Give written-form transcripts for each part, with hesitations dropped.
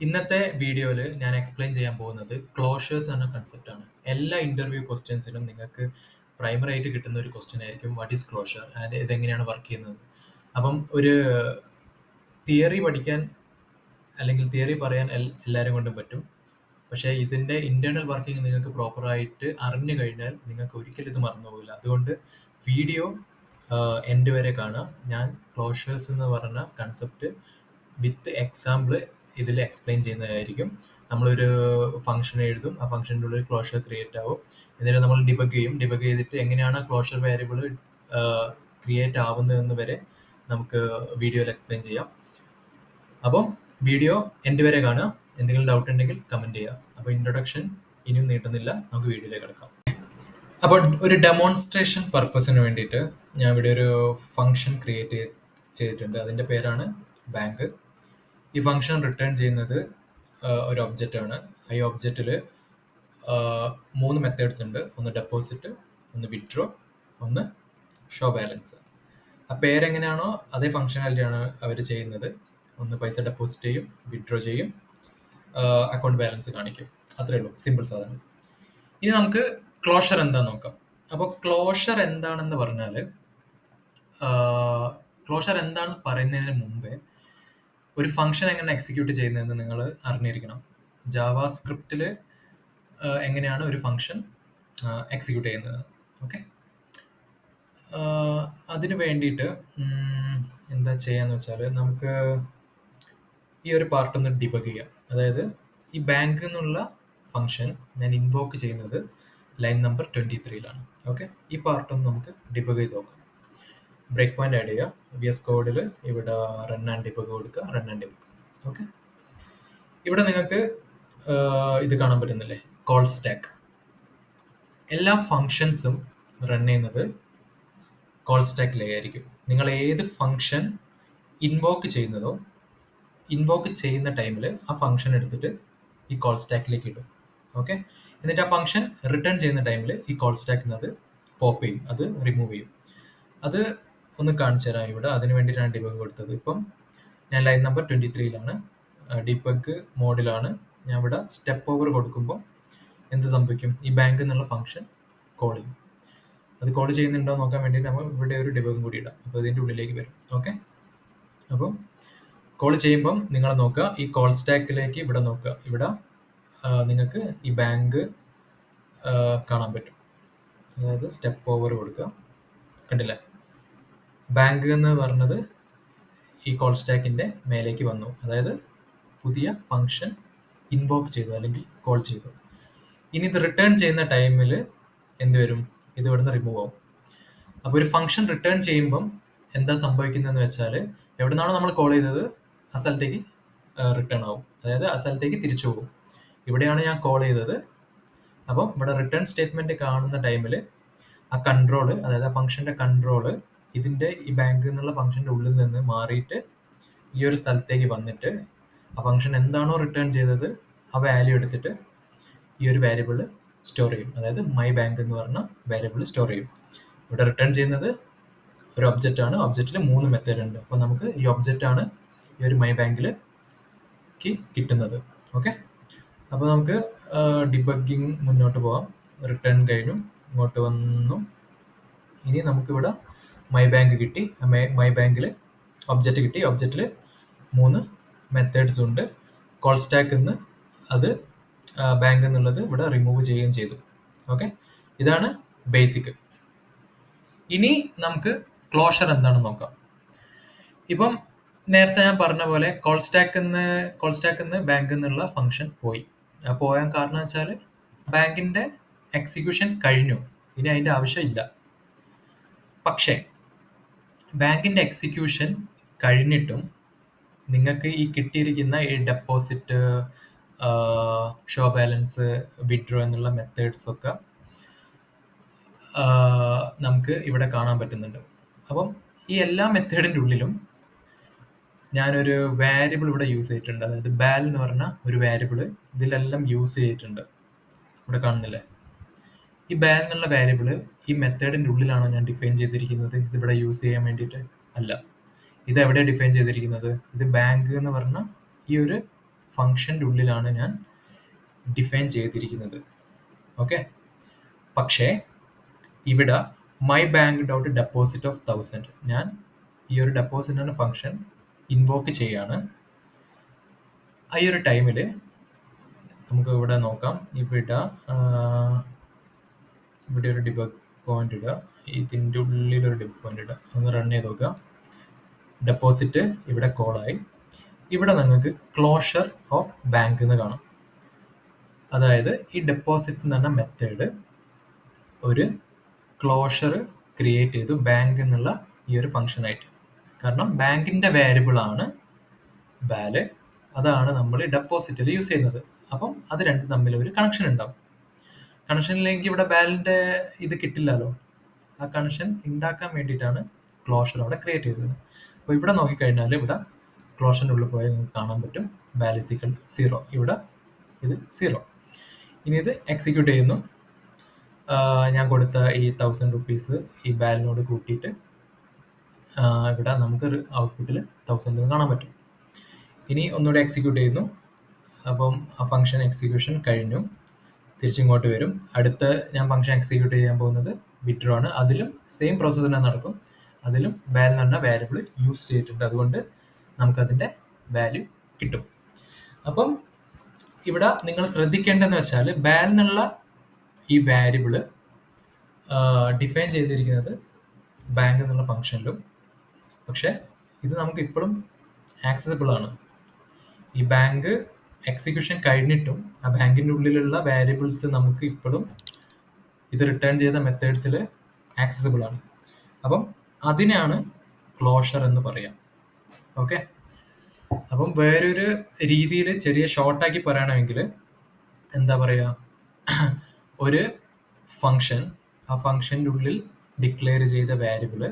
ഇന്നത്തെ വീഡിയോയിൽ ഞാൻ എക്സ്പ്ലെയിൻ ചെയ്യാൻ പോകുന്നത് ക്ലോഷേഴ്സ് എന്ന കൺസെപ്റ്റാണ്. എല്ലാ ഇന്റർവ്യൂ ക്വസ്റ്റ്യൻസിനും നിങ്ങൾക്ക് പ്രൈമറി ആയിട്ട് കിട്ടുന്ന ഒരു ക്വസ്റ്റ്യൻ ആയിരിക്കും വാട്ട് ഈസ് ക്ലോഷർ ആൻഡ് ഇതെങ്ങനെയാണ് വർക്ക് ചെയ്യുന്നത്. അപ്പം ഒരു തിയറി പഠിക്കാൻ അല്ലെങ്കിൽ തിയറി പറയാൻ എല്ലാവരും കൊണ്ടും പറ്റും. പക്ഷേ ഇതിൻ്റെ ഇന്റേണൽ വർക്കിംഗ് നിങ്ങൾക്ക് പ്രോപ്പറായിട്ട് അറിഞ്ഞു കഴിഞ്ഞാൽ നിങ്ങൾക്ക് ഒരിക്കലും ഇത് മറന്നു പോകില്ല. അതുകൊണ്ട് വീഡിയോ എൻഡ് വരെ കാണുക. ഞാൻ ക്ലോഷേഴ്സ് എന്ന് പറഞ്ഞ കൺസെപ്റ്റ് വിത്ത് എക്സാമ്പിൾ ഇതിൽ എക്സ്പ്ലെയിൻ ചെയ്യുന്നതായിരിക്കും. നമ്മളൊരു ഫംഗ്ഷൻ എഴുതും, ആ ഫംഗ്ഷൻ്റെ ഉള്ളിൽ ക്ലോഷർ ക്രിയേറ്റ് ആവും. എന്നിട്ട് നമ്മൾ ഡിബഗ് ചെയ്യും. ഡിബഗ് ചെയ്തിട്ട് എങ്ങനെയാണ് ക്ലോഷർ വേരിയബിൾ ക്രിയേറ്റ് ആവുന്നതെന്ന് വരെ നമുക്ക് വീഡിയോയിൽ എക്സ്പ്ലെയിൻ ചെയ്യാം. അപ്പം വീഡിയോ എൻഡ് വരെ കാണുക. എന്തെങ്കിലും ഡൗട്ട് ഉണ്ടെങ്കിൽ കമൻറ്റ് ചെയ്യുക. അപ്പോൾ ഇൻട്രൊഡക്ഷൻ ഇനിയും നീട്ടുന്നില്ല, നമുക്ക് വീഡിയോയിലേക്ക് കിടക്കാം. അപ്പോൾ ഒരു ഡെമോൺസ്ട്രേഷൻ പർപ്പസിന് വേണ്ടിയിട്ട് ഞാൻ ഇവിടെ ഒരു ഫംഗ്ഷൻ ക്രിയേറ്റ് ചെയ്തിട്ടുണ്ട്. അതിൻ്റെ പേരാണ് ബാങ്ക്. ഈ ഫംഗ്ഷൻ റിട്ടേൺ ചെയ്യുന്നത് ഒരു ഒബ്ജക്റ്റ് ആണ്. ഈ ഒബ്ജക്റ്റിൽ 3 മെത്തേഡ്സ് ഉണ്ട്. ഒന്ന് ഡെപ്പോസിറ്റ്, ഒന്ന് വിഡ്രോ, ഒന്ന് ഷോ ബാലൻസ്. ആ പേരെങ്ങനെയാണോ അതേ ഫംഗ്ഷനാലിറ്റിയാണ് അവർ ചെയ്യുന്നത്. ഒന്ന് പൈസ ഡെപ്പോസിറ്റ് ചെയ്യും, വിഡ്രോ ചെയ്യും, അക്കൗണ്ട് ബാലൻസ് കാണിക്കും. അത്രയേ ഉള്ളൂ, സിമ്പിൾ സാധനം. ഇനി നമുക്ക് ക്ലോഷർ എന്താന്ന് നോക്കാം. അപ്പോൾ ക്ലോഷർ എന്താണെന്ന് പറഞ്ഞാൽ, ക്ലോഷർ എന്താണെന്ന് പറയുന്നതിന് മുമ്പേ ഒരു ഫംഗ്ഷൻ എങ്ങനെ എക്സിക്യൂട്ട് ചെയ്യുന്നതെന്ന് നിങ്ങൾ അറിഞ്ഞിരിക്കണം. ജാവാ സ്ക്രിപ്റ്റിൽ എങ്ങനെയാണ് ഒരു ഫംഗ്ഷൻ എക്സിക്യൂട്ട് ചെയ്യുന്നത്. ഓക്കെ, അതിന് വേണ്ടിയിട്ട് എന്താ ചെയ്യാന്ന് വെച്ചാൽ നമുക്ക് ഈ ഒരു പാർട്ട് ഒന്ന് ഡിബഗ് ചെയ്യാം. അതായത് ഈ ബാങ്ക് എന്നുള്ള ഫംഗ്ഷൻ ഞാൻ ഇൻവോക്ക് ചെയ്യുന്നത് ലൈൻ നമ്പർ 23-ലാണ്. ഓക്കെ, ഈ പാർട്ട് ഒന്ന് നമുക്ക് ഡിബഗ് ചെയ്ത് നോക്കാം. ബ്രേക്ക് പോയിന്റ് ആഡ് ചെയ്യുക. VS കോഡിൽ ഇവിടെ റൺ ആൻഡ് ഡിബഗ് കൊടുക്കുക, റൺ ആൻഡ് ഡിബഗ്. ഓക്കെ, ഇവിടെ നിങ്ങൾക്ക് ഇത് കാണാൻ പറ്റുന്നില്ലേ, കോൾ സ്റ്റാക്ക്. എല്ലാ ഫങ്ഷൻസും റൺ ചെയ്യുന്നത് കോൾ സ്റ്റാക്കിലായിരിക്കും. നിങ്ങൾ ഏത് ഫങ്ഷൻ ഇൻവോക്ക് ചെയ്യുന്നതോ ഇൻവോക്ക് ചെയ്യുന്ന ടൈമിൽ ആ ഫംഗ്ഷൻ എടുത്തിട്ട് ഈ കോൾ സ്റ്റാക്കിലേക്ക് ഇടും. ഓക്കെ, എന്നിട്ട് ആ ഫംഗ്ഷൻ റിട്ടേൺ ചെയ്യുന്ന ടൈമിൽ ഈ കോൾ സ്റ്റാക്കിൽ നിന്ന് അത് പോപ്പ് ചെയ്യും, അത് റിമൂവ് ചെയ്യും. അത് ഒന്ന് കാണിച്ചു തരാം ഇവിടെ. അതിന് വേണ്ടിയിട്ടാണ് ഡിബഗ് കൊടുത്തത്. ഇപ്പം ഞാൻ ലൈൻ നമ്പർ 23-ലാണ്, ഡിബഗ് മോഡിലാണ്. ഞാൻ ഇവിടെ സ്റ്റെപ്പ് ഓവർ കൊടുക്കുമ്പോൾ എന്ത് സംഭവിക്കും, ഈ ബാങ്ക് എന്നുള്ള ഫംഗ്ഷൻ കോൾ ചെയ്യും. അത് കോൾ ചെയ്യുന്നുണ്ടോ നോക്കാൻ വേണ്ടിയിട്ട് നമ്മൾ ഇവിടെ ഒരു ഡിബഗും കൂടി ഇടാം. അപ്പോൾ ഇതിൻ്റെ ഉള്ളിലേക്ക് വരും. ഓക്കെ, അപ്പം കോൾ ചെയ്യുമ്പം നിങ്ങൾ നോക്കുക, ഈ കോൾ സ്റ്റാക്കിലേക്ക് ഇവിടെ നോക്കുക. ഇവിടെ നിങ്ങൾക്ക് ഈ ബാങ്ക് കാണാൻ പറ്റും. അതായത് സ്റ്റെപ്പ് ഓവർ കൊടുക്കുക, കണ്ടില്ലേ, ബാങ്ക് എന്ന് പറഞ്ഞത് ഈ കോൾ സ്റ്റാക്കിൻ്റെ മേലേക്ക് വന്നു. അതായത് പുതിയ ഫംഗ്ഷൻ ഇൻവോക്ക് ചെയ്തു അല്ലെങ്കിൽ കോൾ ചെയ്തു. ഇനി ഇത് റിട്ടേൺ ചെയ്യുന്ന ടൈമിൽ എന്ത് വരും, ഇത് ഇവിടുന്ന് റിമൂവ് ആവും. അപ്പോൾ ഒരു ഫംഗ്ഷൻ റിട്ടേൺ ചെയ്യുമ്പം എന്താ സംഭവിക്കുന്നതെന്ന് വെച്ചാൽ, എവിടെ നിന്നാണോ നമ്മൾ കോൾ ചെയ്തത് ആ സ്ഥലത്തേക്ക് റിട്ടേൺ ആവും. അതായത് ആ സ്ഥലത്തേക്ക് തിരിച്ചു പോകും. ഇവിടെയാണ് ഞാൻ കോൾ ചെയ്തത്. അപ്പം ഇവിടെ റിട്ടേൺ സ്റ്റേറ്റ്മെന്റ് കാണുന്ന ടൈമിൽ ആ കൺട്രോള്, അതായത് ആ ഫംഗ്ഷന്റെ കൺട്രോള് ഇതിന്റെ ഈ ബാങ്ക് എന്നുള്ള ഫംഗ്ഷന്റെ ഉള്ളിൽ നിന്ന് മാറിയിട്ട് ഈ ഒരു സ്ഥലത്തേക്ക് വന്നിട്ട് ആ ഫംഗ്ഷൻ എന്താണോ റിട്ടേൺ ചെയ്തത് ആ വാല്യൂ എടുത്തിട്ട് ഈ ഒരു വാരിയബിൾ സ്റ്റോർ ചെയ്യും. അതായത് മൈ ബാങ്ക് എന്ന് പറഞ്ഞ വാരിയബിൾ സ്റ്റോർ ചെയ്യും. ഇവിടെ റിട്ടേൺ ചെയ്യുന്നത് ഒരു ഒബ്ജക്റ്റ് ആണ്. ഒബ്ജക്റ്റിൽ 3 മെത്തേഡ് ഉണ്ട്. അപ്പോൾ നമുക്ക് ഈ ഒബ്ജക്റ്റ് ആണ് ഈ ഒരു മൈ ബാങ്കിലേക്ക് കിട്ടുന്നത്. ഓക്കെ, അപ്പോൾ നമുക്ക് ഡിബഗിങ് മുന്നോട്ട് പോകാം. റിട്ടേൺ കഴിഞ്ഞു, ഇങ്ങോട്ട് വന്നു. ഇനി നമുക്കിവിടെ മൈ ബാങ്ക് കിട്ടി. മൈ ബാങ്കിൽ ഒബ്ജക്റ്റ് കിട്ടി. ഒബ്ജക്റ്റിൽ 3 മെത്തേഡ്സ് ഉണ്ട്. കോൾ സ്റ്റാക്ക് എന്ന് അത് ബാങ്ക് എന്നുള്ളത് ഇവിടെ റിമൂവ് ചെയ്യുകയും ചെയ്തു. ഓക്കെ, ഇതാണ് ബേസിക്. ഇനി നമുക്ക് ക്ലോഷർ എന്താണെന്ന് നോക്കാം. ഇപ്പം നേരത്തെ ഞാൻ പറഞ്ഞ പോലെ കോൾ സ്റ്റാക്ക് ബാങ്ക് എന്നുള്ള ഫംഗ്ഷൻ പോയി. പോയാൻ കാരണം വെച്ചാൽ ബാങ്കിന്റെ എക്സിക്യൂഷൻ കഴിഞ്ഞു, ഇനി അതിന്റെ ആവശ്യമില്ല. പക്ഷേ ബാങ്കിന്റെ എക്സിക്യൂഷൻ കഴിഞ്ഞിട്ടും നിങ്ങൾക്ക് ഈ കിട്ടിയിരിക്കുന്ന ഈ ഡെപ്പോസിറ്റ്, ഷോ ബാലൻസ്, വിഡ്രോ എന്നുള്ള മെത്തേഡ്സ് ഒക്കെ നമുക്ക് ഇവിടെ കാണാൻ പറ്റുന്നുണ്ട്. അപ്പം ഈ എല്ലാ മെത്തേഡിൻ്റെ ഉള്ളിലും ഞാനൊരു വാരിയബിൾ ഇവിടെ യൂസ് ചെയ്തിട്ടുണ്ട്. അതായത് ബാൽ എന്ന് പറഞ്ഞ ഒരു വാരിയബിൾ ഇതിലെല്ലാം യൂസ് ചെയ്തിട്ടുണ്ട്. ഇവിടെ കാണുന്നില്ലേ, ഈ ബാൽ എന്നുള്ള വാരിയബിൾ ഈ മെത്തേഡിൻ്റെ ഉള്ളിലാണോ ഞാൻ ഡിഫൈൻ ചെയ്തിരിക്കുന്നത് ഇതിവിടെ യൂസ് ചെയ്യാൻ വേണ്ടിയിട്ട്? അല്ല. ഇത് എവിടെയാണ് ഡിഫൈൻ ചെയ്തിരിക്കുന്നത്? ഇത് ബാങ്ക് എന്ന് പറഞ്ഞ ഈ ഒരു ഫംഗ്ഷൻ്റെ ഉള്ളിലാണ് ഞാൻ ഡിഫൈൻ ചെയ്തിരിക്കുന്നത്. ഓക്കെ. പക്ഷേ ഇവിടെ my bank dot deposit of 1000 ഞാൻ ഈ ഒരു ഡെപ്പോസിറ്റ് എന്ന ഫംഗ്ഷൻ ഇൻവോക്ക് ചെയ്യാണ്. ഈ ഒരു ടൈമിൽ നമുക്ക് ഇവിടെ നോക്കാം. ഇവിടെ ഇവിടെ ഒരു ഡിബഗ് പോയിന്റ് ഇടുക, ഇതിൻ്റെ ഉള്ളിലൊരു ഡിബഗ് പോയിന്റ് ഇടുക, ഒന്ന് റൺ ചെയ്ത് നോക്കുക. ഡെപ്പോസിറ്റ് ഇവിടെ കോളായി. ഇവിടെ നിങ്ങൾക്ക് ക്ലോഷർ ഓഫ് ബാങ്ക് എന്ന് കാണാം. അതായത് ഈ ഡെപ്പോസിറ്റ് എന്ന് പറഞ്ഞ മെത്തേഡ് ഒരു ക്ലോഷർ ക്രിയേറ്റ് ചെയ്തു ബാങ്ക് എന്നുള്ള ഈ ഒരു ഫംഗ്ഷനായിട്ട്. കാരണം ബാങ്കിൻ്റെ വേരിയബിൾ ആണ് ബാല്, അതാണ് നമ്മൾ ഡെപ്പോസിറ്റിൽ യൂസ് ചെയ്യുന്നത്. അപ്പം അത് രണ്ടും തമ്മിൽ ഒരു കണക്ഷൻ ഉണ്ടാവും. കണക്ഷനിലേക്ക് ഇവിടെ ബാലിൻ്റെ ഇത് കിട്ടില്ലല്ലോ. ആ കണക്ഷൻ ഉണ്ടാക്കാൻ വേണ്ടിയിട്ടാണ് ക്ലോഷർ അവിടെ ക്രിയേറ്റ് ചെയ്തത്. അപ്പോൾ ഇവിടെ നോക്കിക്കഴിഞ്ഞാൽ ഇവിടെ ക്ലോഷറിൻ്റെ ഉള്ളിൽ പോയാൽ നിങ്ങൾക്ക് കാണാൻ പറ്റും ബാലിസിക്കൽ 0. ഇവിടെ ഇത് 0. ഇനി ഇത് എക്സിക്യൂട്ട് ചെയ്യുന്നു. ഞാൻ കൊടുത്ത ഈ 1000 റുപ്പീസ് ഈ ബാലിനോട് കൂട്ടിയിട്ട് ഇവിടെ നമുക്ക് ഔട്ട്പുട്ടിൽ 1000 എന്ന് കാണാൻ പറ്റും. ഇനി ഒന്നുകൂടെ എക്സിക്യൂട്ട് ചെയ്യുന്നു. അപ്പം ആ ഫംഗ്ഷൻ എക്സിക്യൂഷൻ കഴിഞ്ഞു. തിരിച്ചിങ്ങോട്ട് വരും. അടുത്ത ഞാൻ ഫംഗ്ഷൻ എക്സിക്യൂട്ട് ചെയ്യാൻ പോകുന്നത് വിഡ്രോ ആണ്. അതിലും സെയിം പ്രോസസ്സ് തന്നെ നടക്കും. അതിലും വാൽ എന്ന് പറഞ്ഞ വാല്യൂബിൾ യൂസ് ചെയ്തിട്ടുണ്ട്. അതുകൊണ്ട് നമുക്കതിൻ്റെ വാല്യൂ കിട്ടും. അപ്പം ഇവിടെ നിങ്ങൾ ശ്രദ്ധിക്കേണ്ടതെന്ന് വെച്ചാൽ വാൽ എന്നുള്ള ഈ വാല്യൂബിള് ഡിഫൈൻ ചെയ്തിരിക്കുന്നത് ബാങ്ക് എന്നുള്ള ഫംഗ്ഷനിലും, പക്ഷെ ഇത് നമുക്ക് ഇപ്പോഴും ആക്സസിബിൾ ആണ്. ഈ ബാങ്ക് എക്സിക്യൂഷൻ കഴിഞ്ഞിട്ടും ആ ബാങ്കിൻ്റെ ഉള്ളിലുള്ള വാരിയബിൾസ് നമുക്ക് ഇപ്പോഴും ഇത് റിട്ടേൺ ചെയ്ത മെത്തേഡ്സിൽ ആക്സസിബിൾ ആണ്. അപ്പം അതിനാണ് ക്ലോഷർ എന്ന് പറയാം. ഓക്കെ. അപ്പം വേറൊരു രീതിയിൽ ചെറിയ ഷോർട്ടാക്കി പറയണമെങ്കിൽ എന്താ പറയുക, ഒരു ഫംഗ്ഷൻ, ആ ഫംഗ്ഷൻ്റെ ഉള്ളിൽ ഡിക്ലെയർ ചെയ്ത വാരിയബിള്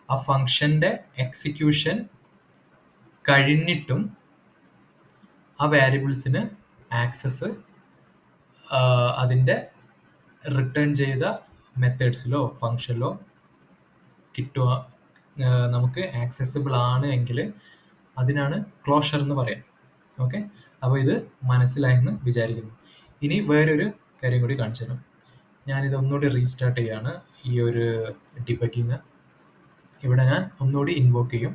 ആ ഫംഗ്ഷൻ്റെ എക്സിക്യൂഷൻ കഴിഞ്ഞിട്ടും ആ വാരിയബിൾസിന് ആക്സസ് അതിൻ്റെ റിട്ടേൺ ചെയ്ത മെത്തേഡ്സിലോ ഫംഗ്ഷനിലോ കിട്ടുക, നമുക്ക് ആക്സസിബിൾ ആണ് എങ്കിൽ അതിനാണ് ക്ലോഷർ എന്ന് പറയാം. ഓക്കെ. അപ്പോൾ ഇത് മനസ്സിലായെന്ന് വിചാരിക്കുന്നു. ഇനി വേറൊരു കാര്യം കൂടി കാണിച്ചു തരാം. ഞാനിത് ഒന്നുകൂടി റീസ്റ്റാർട്ട് ചെയ്യാണ്. ഈ ഒരു ഡിബഗിങ് ഇവിടെ ഞാൻ ഒന്നുകൂടി ഇൻവോക്ക് ചെയ്യും.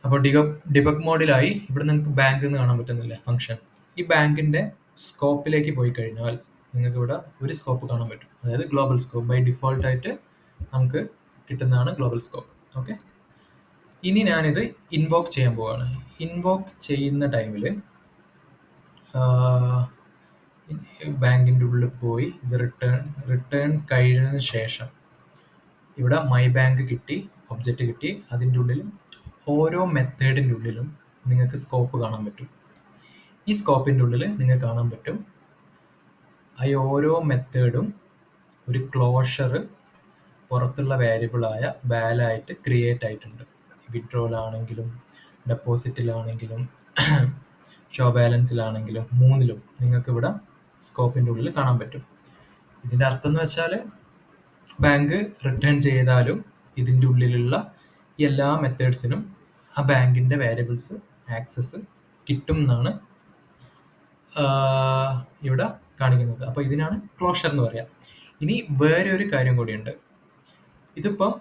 അപ്പോൾ ഡിബഗ് മോഡിലായി. ഇവിടെ നിങ്ങൾക്ക് ബാങ്ക് എന്ന് കാണാൻ പറ്റുന്നില്ല ഫംഗ്ഷൻ. ഈ ബാങ്കിൻ്റെ സ്കോപ്പിലേക്ക് പോയി കഴിഞ്ഞാൽ നിങ്ങൾക്ക് ഇവിടെ ഒരു സ്കോപ്പ് കാണാൻ പറ്റും, അതായത് ഗ്ലോബൽ സ്കോപ്പ്. ബൈ ഡിഫോൾട്ടായിട്ട് നമുക്ക് കിട്ടുന്നതാണ് ഗ്ലോബൽ സ്കോപ്പ്. ഓക്കെ. ഇനി ഞാനിത് ഇൻവോക്ക് ചെയ്യാൻ പോവാണ്. ഇൻവോക്ക് ചെയ്യുന്ന ടൈമിൽ ബാങ്കിൻ്റെ ഉള്ളിൽ പോയി ഇത് റിട്ടേൺ കഴിഞ്ഞതിന് ശേഷം ഇവിടെ മൈ ബാങ്ക് കിട്ടി, ഒബ്ജക്റ്റ് കിട്ടി. അതിൻ്റെ ഉള്ളിൽ ഓരോ മെത്തേഡിൻ്റെ ഉള്ളിലും നിങ്ങൾക്ക് സ്കോപ്പ് കാണാൻ പറ്റും. ഈ സ്കോപ്പിൻ്റെ ഉള്ളിൽ നിങ്ങൾക്ക് കാണാൻ പറ്റും ഈ ഓരോ മെത്തേഡും ഒരു ക്ലോഷർ പുറത്തുള്ള വേരിയബിളായ വാലായിട്ട് ക്രിയേറ്റ് ആയിട്ടുണ്ട്. വിഡ്രോയിലാണെങ്കിലും ഡെപ്പോസിറ്റിലാണെങ്കിലും ഷോ ബാലൻസിലാണെങ്കിലും മൂന്നിലും നിങ്ങൾക്ക് ഇവിടെ സ്കോപ്പിൻ്റെ ഉള്ളിൽ കാണാൻ പറ്റും. ഇതിൻ്റെ അർത്ഥം എന്ന് വെച്ചാൽ ബാങ്ക് റിട്ടേൺ ചെയ്താലും ഇതിൻ്റെ ഉള്ളിലുള്ള എല്ലാ മെത്തേഡ്സിനും ആ ബാങ്കിൻ്റെ വേരിയബിൾസ് ആക്സസ് കിട്ടും എന്നാണ് ഇവിടെ കാണിക്കുന്നത്. അപ്പോൾ ഇതിനാണ് ക്ലോഷർ എന്ന് പറയാം. ഇനി വേറെ ഒരു കാര്യം കൂടിയുണ്ട്. ഇതിപ്പം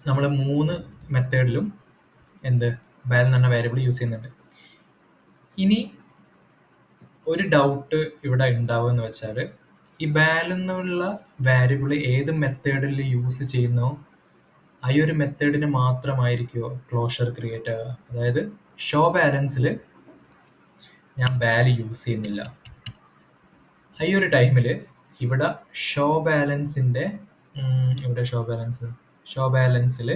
നമ്മൾ 3 മെത്തേഡിലും വാൽ എന്ന് പറഞ്ഞ വേരിയബിൾ യൂസ് ചെയ്യുന്നുണ്ട്. ഇനി ഒരു ഡൗട്ട് ഇവിടെ ഉണ്ടാവുമെന്ന് വെച്ചാൽ ഈ വാൽ എന്നുള്ള വാരിയബിൾ ഏത് മെത്തേഡിൽ യൂസ് ചെയ്യുന്നോ ആ ഒരു മെത്തേഡിന് മാത്രമായിരിക്കുമോ ക്ലോഷർ ക്രിയേറ്റ് ആവുക. അതായത് ഷോ ബാലൻസിൽ ഞാൻ വാല്യൂ യൂസ് ചെയ്യുന്നില്ല. ഈ ഒരു ടൈമിൽ ഇവിടെ ഷോ ബാലൻസിൻ്റെ ഇവിടെ ഷോ ബാലൻസിൽ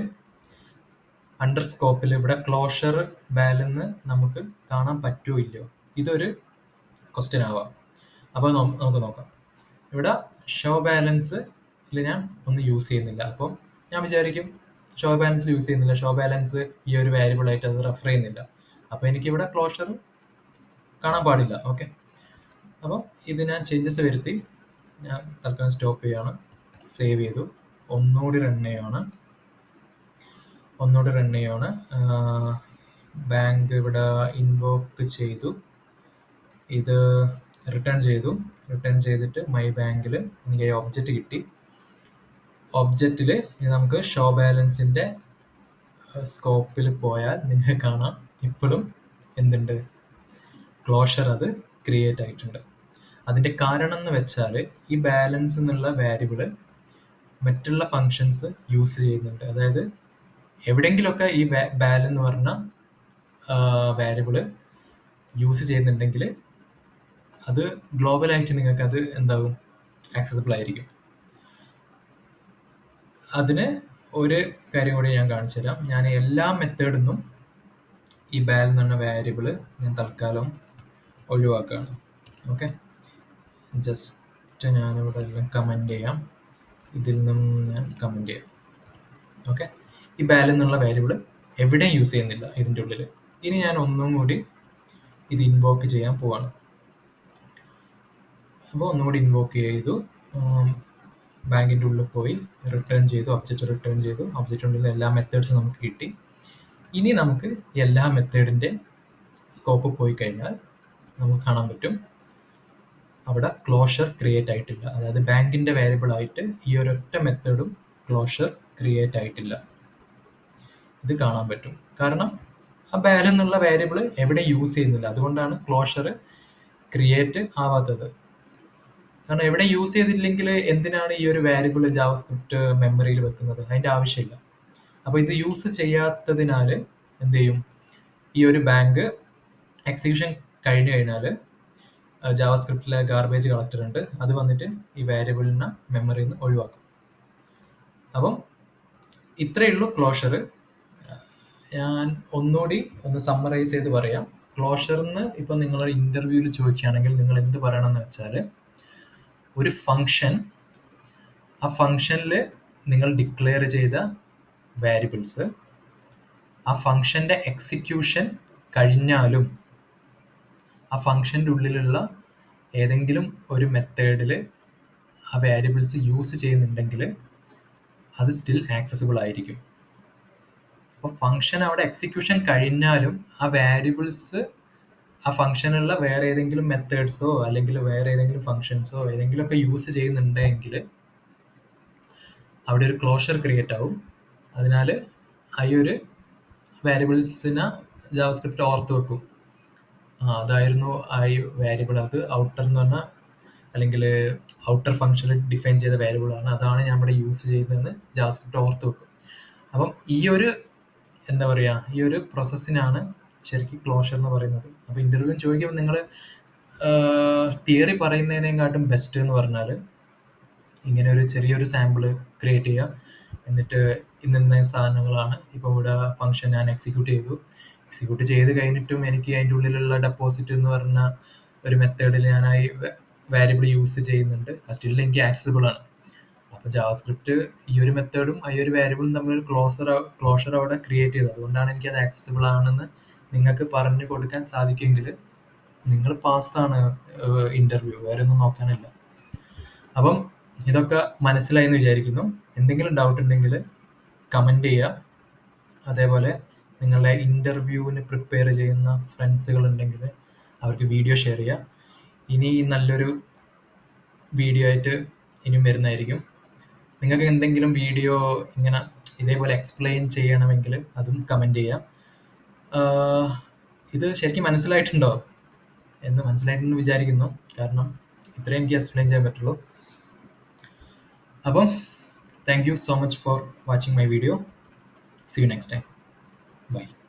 അണ്ടർ സ്കോപ്പിൽ ഇവിടെ ക്ലോഷർ വാലെന്ന് നമുക്ക് കാണാൻ പറ്റുമോ ഇല്ലയോ, ഇതൊരു ക്വസ്റ്റ്യൻ ആവാം. അപ്പോൾ നമുക്ക് നോക്കാം. ഇവിടെ ഷോ ബാലൻസിൽ ഞാൻ ഒന്നും യൂസ് ചെയ്യുന്നില്ല. അപ്പം ഞാൻ വിചാരിക്കും ഷോ ബാലൻസിൽ യൂസ് ചെയ്യുന്നില്ല, ഷോ ബാലൻസ് ഈ ഒരു വാരിയബിളായിട്ട് അത് റെഫർ ചെയ്യുന്നില്ല, അപ്പോൾ എനിക്കിവിടെ ക്ലോഷർ കാണാൻ പാടില്ല. ഓക്കെ. അപ്പം ഇത് ഞാൻ ചേഞ്ചസ് വരുത്തി ഞാൻ തൽക്കാലം സ്റ്റോപ്പ് ചെയ്യുകയാണ്. സേവ് ചെയ്തു. ഒന്നുകൂടി റൺ ചെയ്യുകയാണ്. ബാങ്ക് ഇവിടെ ഇൻവോക്ക് ചെയ്തു. ഇത് റിട്ടേൺ ചെയ്തു. റിട്ടേൺ ചെയ്തിട്ട് മൈ ബാങ്കിൽ എനിക്ക് ഈ ഒബ്ജക്റ്റ് കിട്ടി. ഒബ്ജക്റ്റിൽ ഇനി നമുക്ക് ഷോ ബാലൻസിൻ്റെ സ്കോപ്പിൽ പോയാൽ നിങ്ങൾക്ക് കാണാം ഇപ്പോഴും എന്തുണ്ട്, ക്ലോഷർ അത് ക്രിയേറ്റ് ആയിട്ടുണ്ട്. അതിൻ്റെ കാരണം എന്ന് വെച്ചാൽ ഈ ബാലൻസ് എന്നുള്ള വാരിയബിള് മറ്റുള്ള ഫങ്ഷൻസ് യൂസ് ചെയ്യുന്നുണ്ട്. അതായത് എവിടെയെങ്കിലുമൊക്കെ ഈ ബാൽ എന്ന് പറഞ്ഞ വാരിയബിള് യൂസ് ചെയ്യുന്നുണ്ടെങ്കിൽ അത് ഗ്ലോബലായിട്ട് നിങ്ങൾക്ക് അത് എന്താവും, ആക്സസിബിൾ ആയിരിക്കും. അതിന് ഒരു കാര്യം കൂടി ഞാൻ കാണിച്ചു തരാം. ഞാൻ എല്ലാ മെത്തേഡിൽ നിന്നും ഈ ബാൽ എന്ന് പറഞ്ഞ വാരിയബിള് ഞാൻ തൽക്കാലം ഒഴിവാക്കുകയാണ്. ഓക്കെ, ജസ്റ്റ് ഞാനിവിടെ എല്ലാം കമൻറ്റ് ചെയ്യാം. ഇതിൽ നിന്നും ഞാൻ കമൻറ്റ് ചെയ്യാം. ഓക്കെ, ഈ ബാൽ എന്നുള്ള വാരിയബിള് എവിടെയും യൂസ് ചെയ്യുന്നില്ല ഇതിൻ്റെ ഉള്ളിൽ. ഇനി ഞാൻ ഒന്നും കൂടി ഇത് ഇൻവോക്ക് ചെയ്യാൻ പോവാണ്. അപ്പോൾ ഒന്നും കൂടി ഇൻവോക്ക് ചെയ്തു, ബാങ്കിൻ്റെ ഉള്ളിൽ പോയി റിട്ടേൺ ചെയ്തു, ഒബ്ജക്റ്റ് റിട്ടേൺ ചെയ്തു. ഒബ്ജക്റ്റിനുള്ളിൽ എല്ലാ മെത്തേഡ്സും നമുക്ക് കിട്ടി. ഇനി നമുക്ക് എല്ലാ മെത്തേഡിൻ്റെ സ്കോപ്പ് പോയി കഴിഞ്ഞാൽ നമുക്ക് കാണാൻ പറ്റും അവിടെ ക്ലോഷർ ക്രിയേറ്റ് ആയിട്ടില്ല. അതായത് ബാങ്കിൻ്റെ വേരിയബിൾ ആയിട്ട് ഈ ഒരൊറ്റ മെത്തേഡും ക്ലോഷർ ക്രിയേറ്റ് ആയിട്ടില്ല. ഇത് കാണാൻ പറ്റും. കാരണം ആ ബാൽ എന്നുള്ള വേരിയബിൾ എവിടെ യൂസ് ചെയ്യുന്നില്ല. അതുകൊണ്ടാണ് ക്ലോഷർ ക്രിയേറ്റ് ആവാത്തത്. കാരണം എവിടെ യൂസ് ചെയ്തില്ലെങ്കിൽ എന്തിനാണ് ഈ ഒരു വാരിയബിൾ ജാവാസ്ക്രിപ്റ്റ് മെമ്മറിയിൽ വെക്കുന്നത്? അതിൻ്റെ ആവശ്യമില്ല. അപ്പോൾ ഇത് യൂസ് ചെയ്യാത്തതിനാൽ എന്ത് ചെയ്യും, ഈ ഒരു ബാങ്ക് എക്സിക്യൂഷൻ കഴിഞ്ഞു കഴിഞ്ഞാൽ ജാവാസ്ക്രിപ്റ്റിലെ ഗാർബേജ് കളക്ടർ ഉണ്ട്, അത് വന്നിട്ട് ഈ വാരിയബിളിനെ മെമ്മറിയിൽ നിന്ന് ഒഴിവാക്കും. അപ്പം ഇത്രയേ ഉള്ളൂ ക്ലോഷർ. ഞാൻ ഒന്നുകൂടി ഒന്ന് സമ്മറൈസ് ചെയ്ത് പറയാം. ക്ലോഷറിന് ഇപ്പം നിങ്ങളുടെ ഇൻ്റർവ്യൂവിൽ ചോദിക്കുകയാണെങ്കിൽ നിങ്ങൾ എന്ത് പറയണമെന്ന് വെച്ചാൽ, ഒരു ഫങ്ഷൻ, ആ ഫങ്ഷനിൽ നിങ്ങൾ ഡിക്ലെയർ ചെയ്ത വാരിയബിൾസ് ആ ഫങ്ഷൻ്റെ എക്സിക്യൂഷൻ കഴിഞ്ഞാലും ആ ഫങ്ഷൻ്റെ ഉള്ളിലുള്ള ഏതെങ്കിലും ഒരു മെത്തേഡിൽ ആ വാരിയബിൾസ് യൂസ് ചെയ്യുന്നുണ്ടെങ്കിൽ അത് സ്റ്റിൽ ആക്സസിബിൾ ആയിരിക്കും. അപ്പോൾ ഫങ്ഷൻ അവിടെ എക്സിക്യൂഷൻ കഴിഞ്ഞാലും ആ വാരിയബിൾസ് ആ ഫങ്ഷനുള്ള വേറെ ഏതെങ്കിലും മെത്തേഡ്സോ അല്ലെങ്കിൽ വേറെ ഏതെങ്കിലും ഫങ്ഷൻസോ ഏതെങ്കിലുമൊക്കെ യൂസ് ചെയ്യുന്നുണ്ടെങ്കിൽ അവിടെ ഒരു ക്ലോഷർ ക്രിയേറ്റ് ആവും. അതിനാൽ ആ ഒരു വാരിയബിൾസിനെ ജാവാസ്ക്രിപ്റ്റ് ഓർത്ത് വെക്കും. അതായിരുന്നു ആ ഈ വാരിയബിൾ, അത് ഔട്ടർ എന്ന് പറഞ്ഞാൽ അല്ലെങ്കിൽ ഔട്ടർ ഫങ്ഷനിൽ ഡിഫൈൻ ചെയ്ത വാരിയബിളാണ്, അതാണ് ഞാൻ ഇവിടെ യൂസ് ചെയ്യുന്നതെന്ന് ജാവാസ്ക്രിപ്റ്റ് ഓർത്ത് വെക്കും. അപ്പം ഈ ഒരു എന്താ പറയുക, ഈ ഒരു പ്രോസസ്സിനാണ് ശരിക്കും ക്ലോഷർ എന്ന് പറയുന്നത്. അപ്പോൾ ഇൻ്റർവ്യൂ ചോദിക്കുമ്പോൾ നിങ്ങൾ തിയറി പറയുന്നതിനെക്കാട്ടും ബെസ്റ്റ് എന്ന് പറഞ്ഞാൽ ഇങ്ങനെ ഒരു ചെറിയൊരു സാമ്പിൾ ക്രിയേറ്റ് ചെയ്യുക. എന്നിട്ട് ഇന്ന സാധനങ്ങളാണ് ഇപ്പോൾ ഇവിടെ ഫങ്ഷൻ ഞാൻ എക്സിക്യൂട്ട് ചെയ്ത് കഴിഞ്ഞിട്ടും എനിക്ക് അതിൻ്റെ ഉള്ളിലുള്ള ഡെപ്പോസിറ്റ് എന്ന് പറഞ്ഞ ഒരു മെത്തേഡിൽ ഞാൻ ആ വാരിയബിൾ യൂസ് ചെയ്യുന്നുണ്ട്, സ്റ്റിൽ എനിക്ക് ആക്സസിബിൾ ആണ്. അപ്പോൾ ജാവാസ്ക്രിപ്റ്റ് ഈ ഒരു മെത്തേഡും ഈ ഒരു വാരിയബിളും തമ്മിൽ ക്ലോഷർ അവിടെ ക്രിയേറ്റ് ചെയ്തത്. അതുകൊണ്ടാണ് എനിക്ക് അത് ആക്സസിബിൾ ആണെന്ന് നിങ്ങൾക്ക് പറഞ്ഞു കൊടുക്കാൻ സാധിക്കുമെങ്കിൽ നിങ്ങൾ പാസ്സാണ് ഇൻ്റർവ്യൂ, വേറെ ഒന്നും നോക്കാനില്ല. അപ്പം ഇതൊക്കെ മനസ്സിലായി എന്ന് വിചാരിക്കുന്നു. എന്തെങ്കിലും ഡൗട്ട് ഉണ്ടെങ്കിൽ കമൻറ്റ് ചെയ്യുക. അതേപോലെ നിങ്ങളുടെ ഇൻ്റർവ്യൂവിന് പ്രിപ്പയർ ചെയ്യുന്ന ഫ്രണ്ട്സുകൾ ഉണ്ടെങ്കിൽ അവർക്ക് വീഡിയോ ഷെയർ ചെയ്യുക. ഇനി നല്ലൊരു വീഡിയോ ആയിട്ട് ഇനിയും വരുന്നതായിരിക്കും. നിങ്ങൾക്ക് എന്തെങ്കിലും വീഡിയോ ഇങ്ങനെ ഇതേപോലെ എക്സ്പ്ലെയിൻ ചെയ്യണമെങ്കിൽ അതും കമൻറ്റ് ചെയ്യാം. ഇത് ശരിക്കും മനസ്സിലായിട്ടുണ്ടോ എന്ന് മനസ്സിലായിട്ടുണ്ടെന്ന് വിചാരിക്കുന്നു. കാരണം ഇത്രയും എനിക്ക് എക്സ്പ്ലെയിൻ ചെയ്യാൻ പറ്റുള്ളൂ. അപ്പം thank you so much for watching my video. See you next time. Bye.